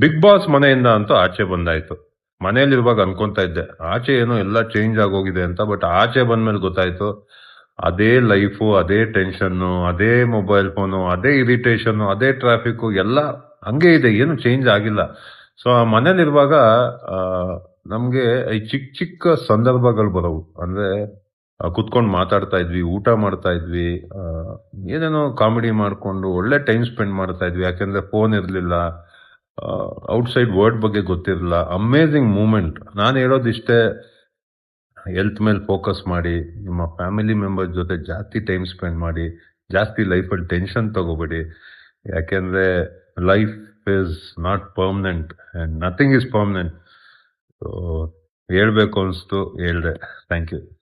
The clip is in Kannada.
ಬಿಗ್ ಬಾಸ್ ಮನೆಯಿಂದ ಅಂತೂ ಆಚೆ ಬಂದಾಯ್ತು. ಮನೇಲಿರುವಾಗ ಅನ್ಕೊಂತಾ ಇದ್ದೆ, ಆಚೆ ಏನೋ ಎಲ್ಲ ಚೇಂಜ್ ಆಗೋಗಿದೆ ಅಂತ. ಬಟ್ ಆಚೆ ಬಂದ್ಮೇಲೆ ಗೊತ್ತಾಯ್ತು, ಅದೇ ಲೈಫು, ಅದೇ ಟೆನ್ಷನ್ನು, ಅದೇ ಮೊಬೈಲ್ ಫೋನು, ಅದೇ ಇರಿಟೇಷನ್ನು, ಅದೇ ಟ್ರಾಫಿಕ್ಕು ಎಲ್ಲ ಹಂಗೆ ಇದೆ. ಏನು ಚೇಂಜ್ ಆಗಿಲ್ಲ. ಸೊ ಆ ಮನೇಲಿರುವಾಗ ಆ, ನಮ್ಗೆ ಈ ಚಿಕ್ಕ ಚಿಕ್ಕ ಸಂದರ್ಭಗಳು ಬರೋವು. ಅಂದ್ರೆ ಕುತ್ಕೊಂಡು ಮಾತಾಡ್ತಾ ಇದ್ವಿ, ಊಟ ಮಾಡ್ತಾ ಇದ್ವಿ, ಆ, ಏನೇನೋ ಕಾಮಿಡಿ ಮಾಡ್ಕೊಂಡು ಒಳ್ಳೆ ಟೈಮ್ ಸ್ಪೆಂಡ್ ಮಾಡ್ತಾ ಇದ್ವಿ. ಯಾಕೆಂದ್ರೆ ಫೋನ್ ಇರ್ಲಿಲ್ಲ, ಔಟ್ಸೈಡ್ ವರ್ಲ್ಡ್ ಬಗ್ಗೆ ಗೊತ್ತಿರಲಿಲ್ಲ. Amazing moment. ನಾನು ಹೇಳೋದಿಷ್ಟೇ, ಹೆಲ್ತ್ ಮೇಲೆ ಫೋಕಸ್ ಮಾಡಿ, ನಿಮ್ಮ ಫ್ಯಾಮಿಲಿ ಮೆಂಬರ್ ಜೊತೆ ಜಾಸ್ತಿ ಟೈಮ್ ಸ್ಪೆಂಡ್ ಮಾಡಿ, ಜಾಸ್ತಿ ಲೈಫಲ್ಲಿ ಟೆನ್ಷನ್ ತಗೋಬೇಡಿ. ಯಾಕೆಂದ್ರೆ life is not permanent and nothing is permanent. So ಹೇಳ್ಬೇಕು ಅನಿಸ್ತು, ಹೇಳ್ದೆ. Thank you.